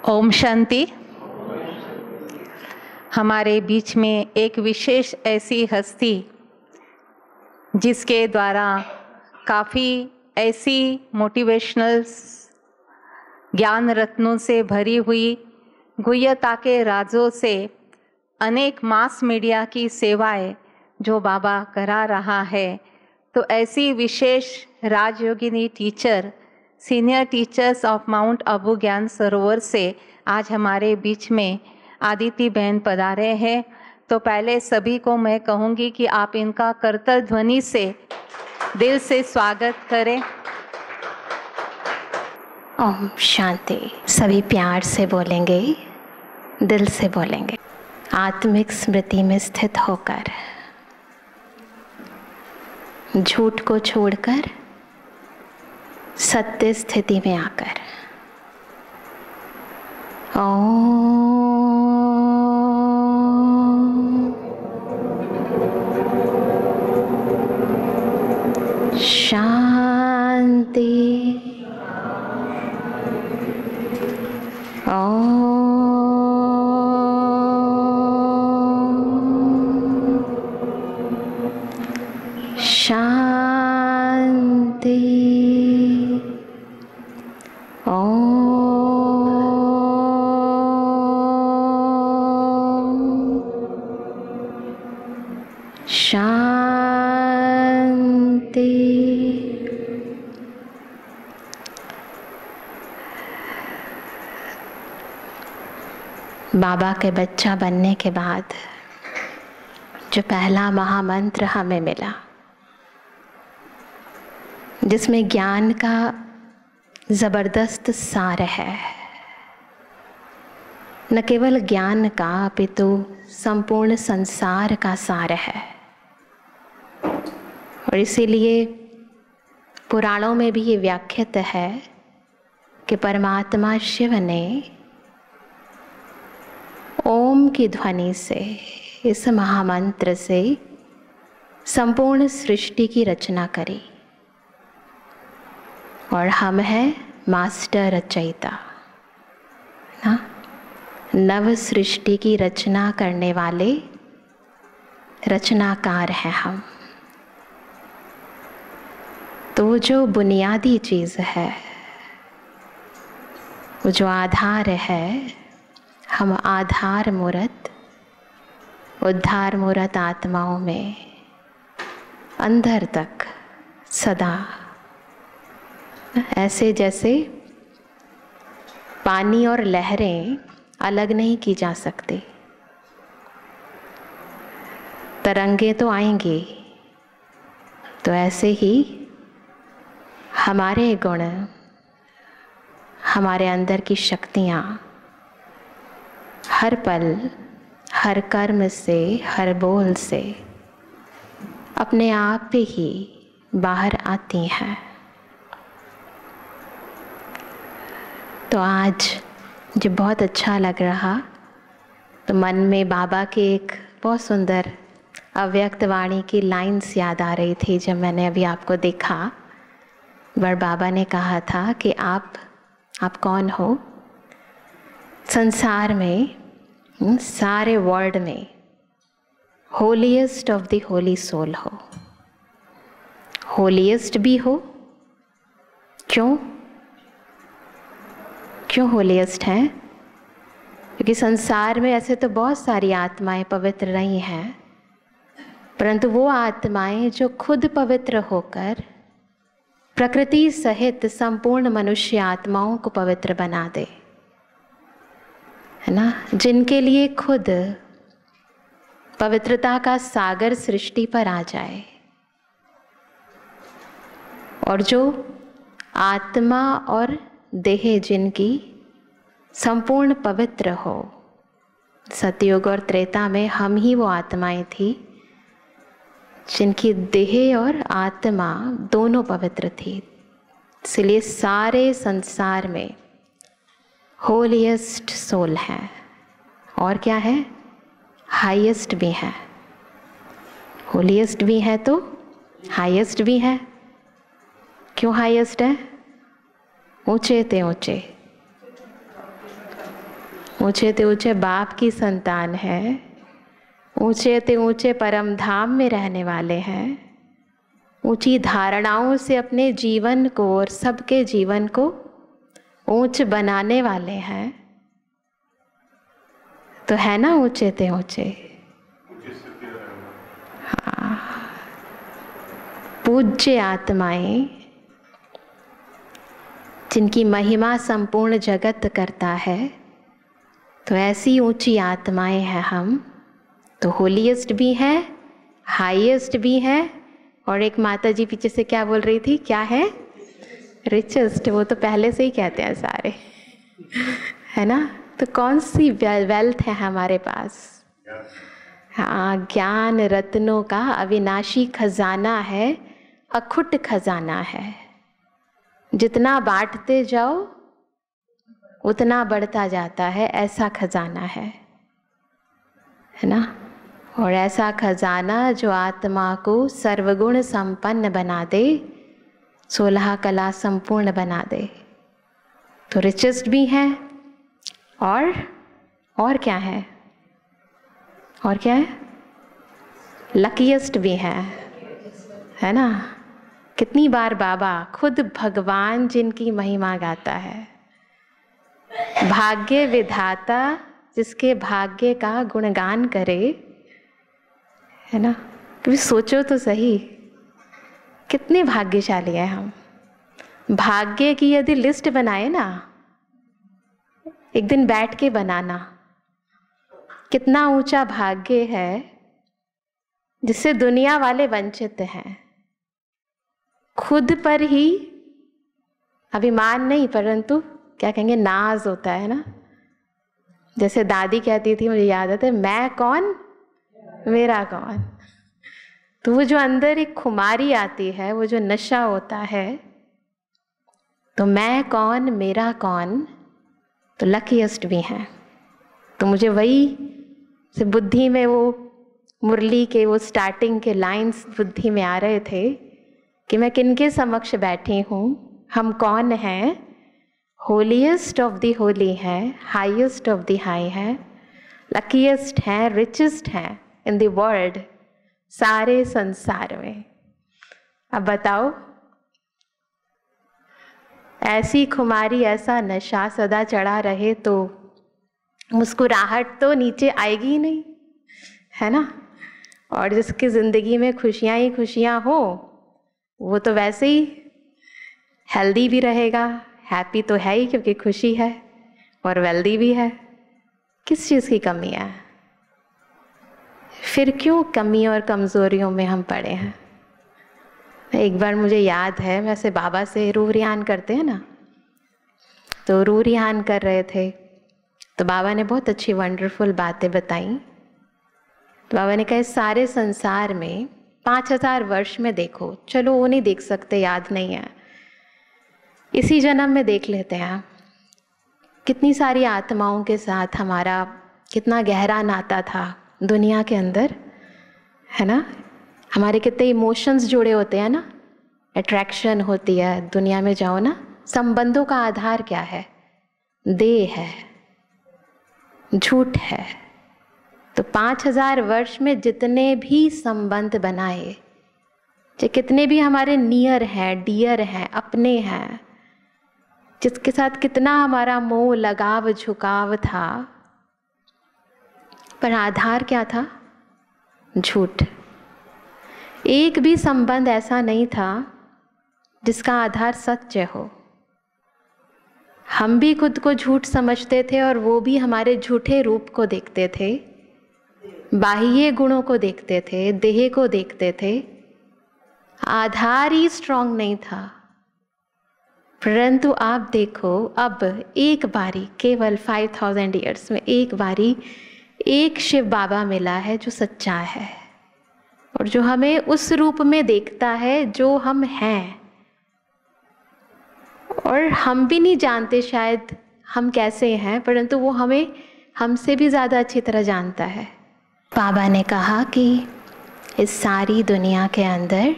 ओम शांति। हमारे बीच में एक विशेष ऐसी हस्ती जिसके द्वारा काफ़ी ऐसी मोटिवेशनल ज्ञान रत्नों से भरी हुई गुह्यता के राजों से अनेक मास मीडिया की सेवाएं जो बाबा करा रहा है, तो ऐसी विशेष राजयोगिनी teacher, senior teachers of Mount Abu Gyan Sarovar से आज हमारे बीच में आदिति बहन पधारे हैं। तो पहले सभी को मैं कहूँगी कि आप इनका करतल ध्वनि से दिल से स्वागत करें। ओम शांति। सभी प्यार से बोलेंगे, दिल से बोलेंगे। आत्मिक स्मृति में स्थित होकर, झूठ को छोड़कर सत्य स्थिति में आकर ओम शांति। ओम शांति। शांति। बाबा के बच्चा बनने के बाद जो पहला महामंत्र हमें मिला, जिसमें ज्ञान का जबरदस्त सार है, न केवल ज्ञान का अपितु संपूर्ण संसार का सार है। और इसीलिए पुराणों में भी ये व्याख्यात है कि परमात्मा शिव ने ओम की ध्वनि से, इस महामंत्र से संपूर्ण सृष्टि की रचना करी। और हम हैं मास्टर रचयिता ना, नव सृष्टि की रचना करने वाले रचनाकार हैं हम। तो जो बुनियादी चीज़ है, वो जो आधार है, हम आधार मूर्त, उद्धार मूर्त आत्माओं में अंदर तक सदा ऐसे जैसे पानी और लहरें अलग नहीं की जा सकती। तरंगे तो आएंगी, तो ऐसे ही हमारे गुण, हमारे अंदर की शक्तियाँ हर पल, हर कर्म से, हर बोल से अपने आप ही बाहर आती हैं। तो आज जो बहुत अच्छा लग रहा, तो मन में बाबा के एक बहुत सुंदर अव्यक्त वाणी की लाइन्स याद आ रही थी जब मैंने अभी आपको देखा। पर बाबा ने कहा था कि आप कौन हो? संसार में, सारे वर्ल्ड में holiest of the holy soul हो। होलीएस्ट भी हो। क्यों होलीएस्ट हैं? क्योंकि संसार में ऐसे तो बहुत सारी आत्माएं पवित्र रही हैं, परंतु वो आत्माएं जो खुद पवित्र होकर प्रकृति सहित संपूर्ण मनुष्य आत्माओं को पवित्र बना दे, है ना, जिनके लिए खुद पवित्रता का सागर सृष्टि पर आ जाए। और जो आत्मा और देह जिनकी संपूर्ण पवित्र हो। सतयुग और त्रेता में हम ही वो आत्माएं थी जिनकी देह और आत्मा दोनों पवित्र थी। इसलिए सारे संसार में होलीएस्ट सोल है। और क्या है? हाईएस्ट भी है। होलीएस्ट भी है तो हाईएस्ट भी है। क्यों हाईएस्ट है? ऊंचे ते ऊंचे, ऊंचे ते ऊंचे बाप की संतान है, ऊंचे ते ऊंचे परम धाम में रहने वाले हैं, ऊंची धारणाओं से अपने जीवन को और सबके जीवन को ऊंच बनाने वाले हैं। तो है ना ऊंचे ते ऊंचे। हाँ, पूज्य आत्माएं जिनकी महिमा संपूर्ण जगत करता है, तो ऐसी ऊंची आत्माएं हैं हम। तो होलीएस्ट भी हैं, हाईएस्ट भी हैं, और एक माता जी पीछे से क्या बोल रही थी, क्या है, रिचेस्ट। वो तो पहले से ही कहते हैं सारे, है ना। तो कौन सी वेल्थ है हमारे पास? हाँ, ज्ञान रत्नों का अविनाशी खजाना है, अखुट खजाना है। जितना बांटते जाओ उतना बढ़ता जाता है, ऐसा खजाना है ना। और ऐसा खजाना जो आत्मा को सर्वगुण संपन्न बना दे, 16 कला संपूर्ण बना दे। तो रिचेस्ट भी हैं, और क्या है, और क्या है, लकीएस्ट भी है ना। कितनी बार बाबा खुद भगवान जिनकी महिमा गाता है, भाग्य विधाता जिसके भाग्य का गुणगान करे, है ना। कभी सोचो तो सही, कितने भाग्यशाली हैं हम। भाग्य की यदि लिस्ट बनाए ना, एक दिन बैठ के बनाना, कितना ऊंचा भाग्य है जिससे दुनिया वाले वंचित हैं। खुद पर ही अभिमान नहीं, परंतु क्या कहेंगे, नाज होता है ना। जैसे दादी कहती थी, मुझे याद आता है, मैं कौन मेरा कौन। तो वो जो अंदर एक खुमारी आती है, वो जो नशा होता है, तो मैं कौन मेरा कौन, तो लकीएस्ट भी हैं। तो मुझे वही से बुद्धि में वो मुरली के वो स्टार्टिंग के लाइंस बुद्धि में आ रहे थे कि मैं किनके समक्ष बैठी हूँ, हम कौन हैं। होलीएस्ट ऑफ द होली है, हाईएस्ट ऑफ द हाई है, लकीएस्ट हैं, रिचेस्ट हैं इन द वर्ल्ड, सारे संसार में। अब बताओ, ऐसी खुमारी, ऐसा नशा सदा चढ़ा रहे तो मुस्कुराहट तो नीचे आएगी ही नहीं, है ना। और जिसकी ज़िंदगी में खुशियाँ ही खुशियाँ हो, वो तो वैसे ही हेल्दी भी रहेगा, हैप्पी तो है ही क्योंकि खुशी है, और वेल्दी भी है। किस चीज़ की कमी है? फिर क्यों कमी और कमज़ोरियों में हम पड़े हैं? एक बार मुझे याद है, वैसे बाबा से रूह रियान करते हैं ना, तो रूह रियान कर रहे थे, तो बाबा ने बहुत अच्छी वंडरफुल बातें बताई। तो बाबा ने कहा, इस सारे संसार में 5000 वर्ष में देखो, चलो वो नहीं देख सकते, याद नहीं है, इसी जन्म में देख लेते हैं, कितनी सारी आत्माओं के साथ हमारा कितना गहरा नाता था दुनिया के अंदर, है ना। हमारे कितने इमोशंस जुड़े होते हैं ना, अट्रैक्शन होती है। दुनिया में जाओ ना, संबंधों का आधार क्या है? देह है, झूठ है। तो 5000 वर्ष में जितने भी संबंध बनाए, जो कितने भी हमारे नियर हैं, डियर हैं, अपने हैं, जिसके साथ कितना हमारा मोह लगाव झुकाव था, पर आधार क्या था? झूठ। एक भी संबंध ऐसा नहीं था जिसका आधार सत्य हो। हम भी खुद को झूठ समझते थे और वो भी हमारे झूठे रूप को देखते थे, बाह्य गुणों को देखते थे, देह को देखते थे। आधार ही स्ट्रांग नहीं था। परंतु आप देखो, अब एक बारी, केवल 5000 ईयर्स में एक बारी एक शिव बाबा मिला है जो सच्चा है और जो हमें उस रूप में देखता है जो हम हैं। और हम भी नहीं जानते शायद हम कैसे हैं, परंतु वो हमें हमसे भी ज़्यादा अच्छी तरह जानता है। बाबा ने कहा कि इस सारी दुनिया के अंदर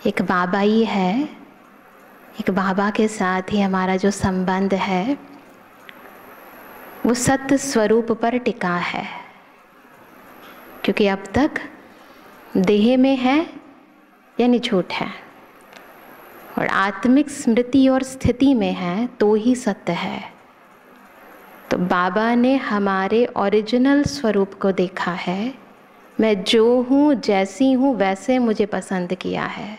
एक बाबा ही है, एक बाबा के साथ ही हमारा जो संबंध है वो सत्य स्वरूप पर टिका है, क्योंकि अब तक देह में है यानी झूठ है, और आत्मिक स्मृति और स्थिति में है तो ही सत्य है। तो बाबा ने हमारे ओरिजिनल स्वरूप को देखा है। मैं जो हूँ, जैसी हूँ, वैसे मुझे पसंद किया है।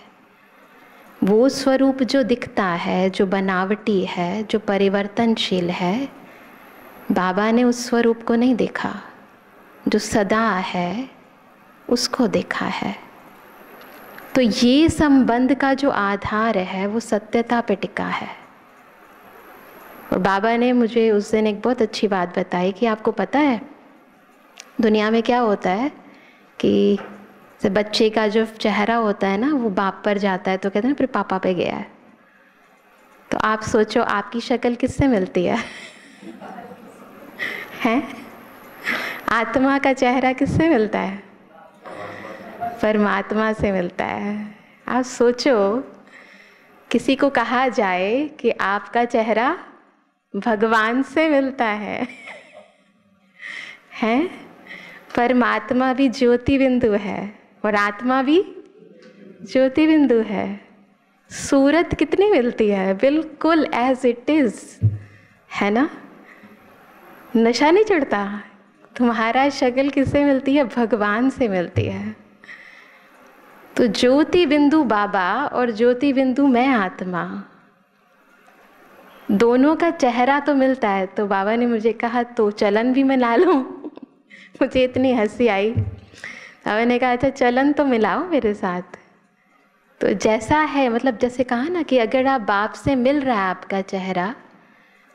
वो स्वरूप जो दिखता है, जो बनावटी है, जो परिवर्तनशील है, बाबा ने उस स्वरूप को नहीं देखा। जो सदा है उसको देखा है। तो ये संबंध का जो आधार है वो सत्यता पे टिका है। और बाबा ने मुझे उस दिन एक बहुत अच्छी बात बताई कि आपको पता है दुनिया में क्या होता है कि बच्चे का जो चेहरा होता है ना, वो बाप पर जाता है तो कहते हैं ना फिर पापा पे गया है। तो आप सोचो आपकी शक्ल किससे मिलती है? हैं? आत्मा का चेहरा किससे मिलता है? परमात्मा से मिलता है। आप सोचो किसी को कहा जाए कि आपका चेहरा भगवान से मिलता है, हैं? परमात्मा भी ज्योति बिंदु है और आत्मा भी ज्योति बिंदु है। सूरत कितनी मिलती है? बिल्कुल एज इट इज, है ना? नशा नहीं चढ़ता। तुम्हारा शक्ल किससे मिलती है? भगवान से मिलती है। तो ज्योति बिंदु बाबा और ज्योति बिंदु मैं आत्मा, दोनों का चेहरा तो मिलता है। तो बाबा ने मुझे कहा तो चलन भी मिला लो। मुझे इतनी हंसी आई। बाबा ने कहा अच्छा चलन तो मिलाओ मेरे साथ। तो जैसा है, मतलब जैसे कहा ना कि अगर आप बाप से मिल रहा है आपका चेहरा,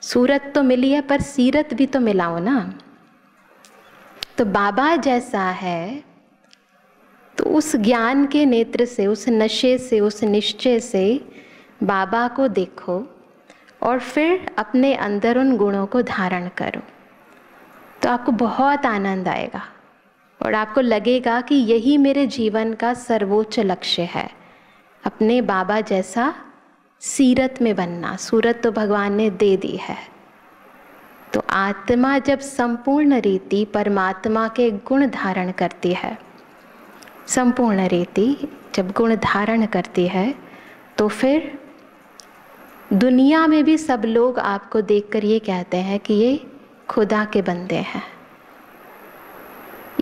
सूरत तो मिली है पर सीरत भी तो मिलाओ ना। तो बाबा जैसा है तो उस ज्ञान के नेत्र से, उस नशे से, उस निश्चय से बाबा को देखो और फिर अपने अंदर उन गुणों को धारण करो। तो आपको बहुत आनंद आएगा और आपको लगेगा कि यही मेरे जीवन का सर्वोच्च लक्ष्य है, अपने बाबा जैसा सीरत में बनना। सूरत तो भगवान ने दे दी है। तो आत्मा जब संपूर्ण रीति परमात्मा के गुण धारण करती है, संपूर्ण रीति जब गुण धारण करती है, तो फिर दुनिया में भी सब लोग आपको देखकर ये कहते हैं कि ये खुदा के बंदे हैं,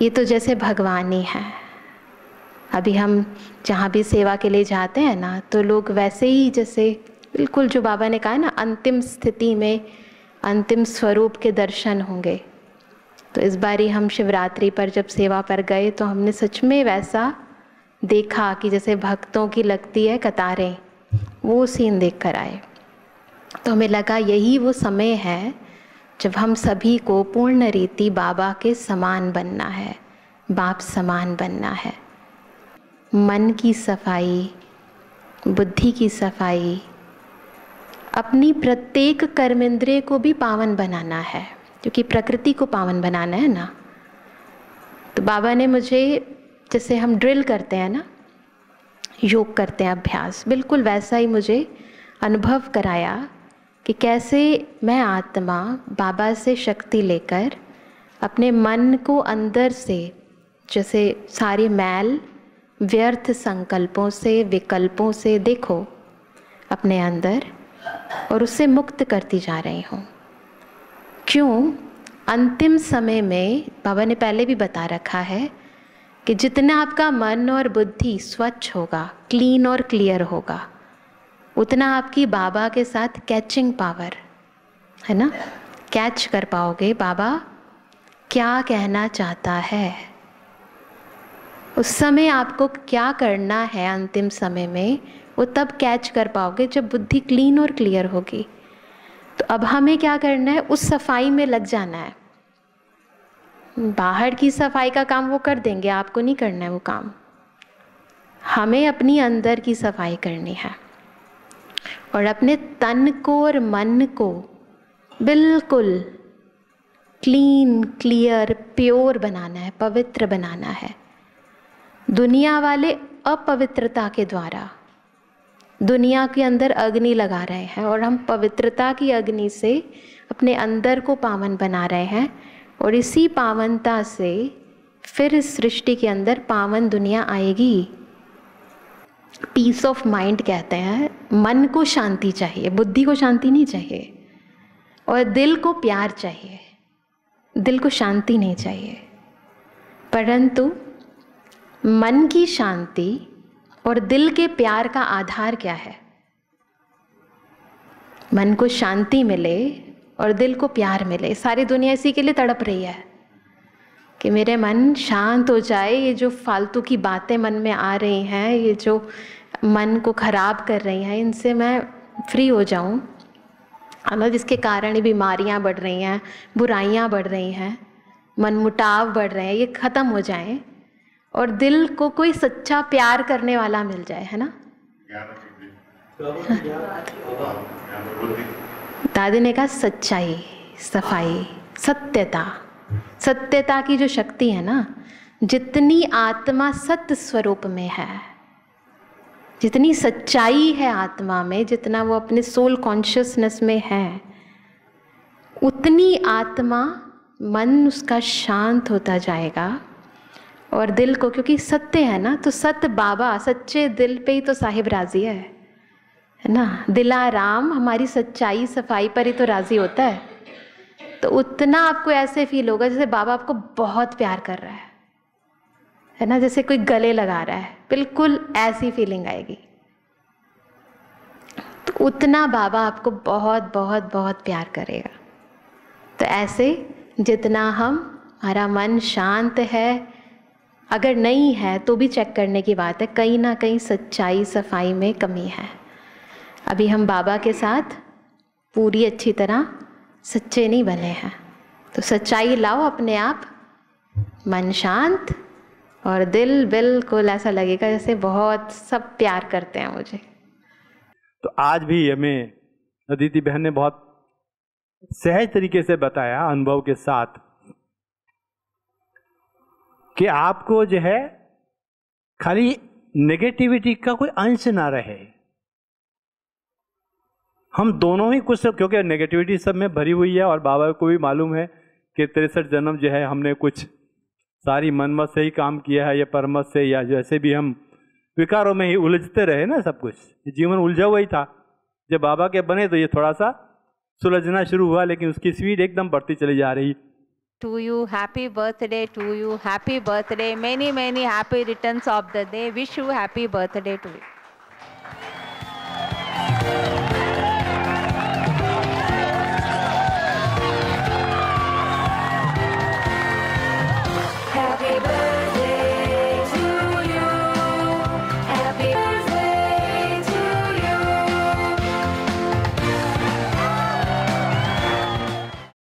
ये तो जैसे भगवान ही हैं। अभी हम जहाँ भी सेवा के लिए जाते हैं ना, तो लोग वैसे ही जैसे बिल्कुल जो बाबा ने कहा ना, अंतिम स्थिति में अंतिम स्वरूप के दर्शन होंगे। तो इस बारी हम शिवरात्रि पर जब सेवा पर गए तो हमने सच में वैसा देखा कि जैसे भक्तों की लगती है कतारें, वो सीन देख कर आए। तो हमें लगा यही वो समय है जब हम सभी को पूर्ण रीति बाबा के समान बनना है, बाप समान बनना है। मन की सफाई, बुद्धि की सफाई, अपनी प्रत्येक कर्मेंद्रिय को भी पावन बनाना है, क्योंकि प्रकृति को पावन बनाना है ना। तो बाबा ने मुझे, जैसे हम ड्रिल करते हैं ना, योग करते हैं अभ्यास, बिल्कुल वैसा ही मुझे अनुभव कराया कि कैसे मैं आत्मा बाबा से शक्ति लेकर अपने मन को अंदर से, जैसे सारे मैल व्यर्थ संकल्पों से, विकल्पों से देखो अपने अंदर, और उससे मुक्त करती जा रही हूँ। क्यों? अंतिम समय में बाबा ने पहले भी बता रखा है कि जितना आपका मन और बुद्धि स्वच्छ होगा, क्लीन और क्लियर होगा, उतना आपकी बाबा के साथ कैचिंग पावर है ना, कैच कर पाओगे बाबा क्या कहना चाहता है। उस समय आपको क्या करना है अंतिम समय में, वो तब कैच कर पाओगे जब बुद्धि क्लीन और क्लियर होगी। तो अब हमें क्या करना है? उस सफाई में लग जाना है। बाहर की सफाई का काम वो कर देंगे, आपको नहीं करना है वो काम। हमें अपनी अंदर की सफाई करनी है और अपने तन को और मन को बिल्कुल क्लीन, क्लियर, प्योर बनाना है, पवित्र बनाना है। दुनिया वाले अपवित्रता के द्वारा दुनिया के अंदर अग्नि लगा रहे हैं और हम पवित्रता की अग्नि से अपने अंदर को पावन बना रहे हैं और इसी पावनता से फिर इस सृष्टि के अंदर पावन दुनिया आएगी। पीस ऑफ माइंड कहते हैं, मन को शांति चाहिए, बुद्धि को शांति नहीं चाहिए, और दिल को प्यार चाहिए, दिल को शांति नहीं चाहिए। परंतु मन की शांति और दिल के प्यार का आधार क्या है? मन को शांति मिले और दिल को प्यार मिले। सारी दुनिया इसी के लिए तड़प रही है कि मेरे मन शांत हो जाए, ये जो फालतू की बातें मन में आ रही हैं, ये जो मन को खराब कर रही हैं, इनसे मैं फ्री हो जाऊं, है ना, जिसके कारण ये बीमारियां बढ़ रही हैं, बुराइयां बढ़ रही हैं, मनमुटाव बढ़ रहे हैं, ये ख़त्म हो जाएं और दिल को कोई सच्चा प्यार करने वाला मिल जाए, है ना। दादी ने कहा सच्चाई, सफाई, सत्यता। सत्यता की जो शक्ति है ना, जितनी आत्मा सत्य स्वरूप में है, जितनी सच्चाई है आत्मा में, जितना वो अपने सोल कॉन्शियसनेस में है, उतनी आत्मा मन उसका शांत होता जाएगा। और दिल को, क्योंकि सत्य है ना, तो सत्य बाबा, सच्चे दिल पे ही तो साहिब राजी है ना। दिलाराम हमारी सच्चाई सफाई पर ही तो राजी होता है। तो उतना आपको ऐसे फील होगा जैसे बाबा आपको बहुत प्यार कर रहा है ना, जैसे कोई गले लगा रहा है, बिल्कुल ऐसी फीलिंग आएगी। तो उतना बाबा आपको बहुत बहुत बहुत प्यार करेगा। तो ऐसे जितना हमारा मन शांत है, अगर नहीं है तो भी चेक करने की बात है, कहीं ना कहीं सच्चाई सफाई में कमी है। अभी हम बाबा के साथ पूरी अच्छी तरह सच्चे नहीं बने हैं। तो सच्चाई लाओ अपने आप, मन शांत और दिल बिल्कुल ऐसा लगेगा जैसे बहुत सब प्यार करते हैं मुझे। तो आज भी हमें अदिति बहन ने बहुत सहज तरीके से बताया अनुभव के साथ कि आपको जो है खाली नेगेटिविटी का कोई अंश ना रहे। हम दोनों ही कुछ, क्योंकि नेगेटिविटी सब में भरी हुई है और बाबा को भी मालूम है कि 63 जन्म जो है हमने कुछ सारी मनमत से ही काम किया है या परमत से, या जैसे भी हम विकारों में ही उलझते रहे ना, सब कुछ जीवन उलझा हुआ ही था। जब बाबा के बने तो ये थोड़ा सा सुलझना शुरू हुआ, लेकिन उसकी स्पीड एकदम बढ़ती चली जा रही। To you, happy birthday to you, happy birthday, many happy returns of the day. Wish you happy birthday to you.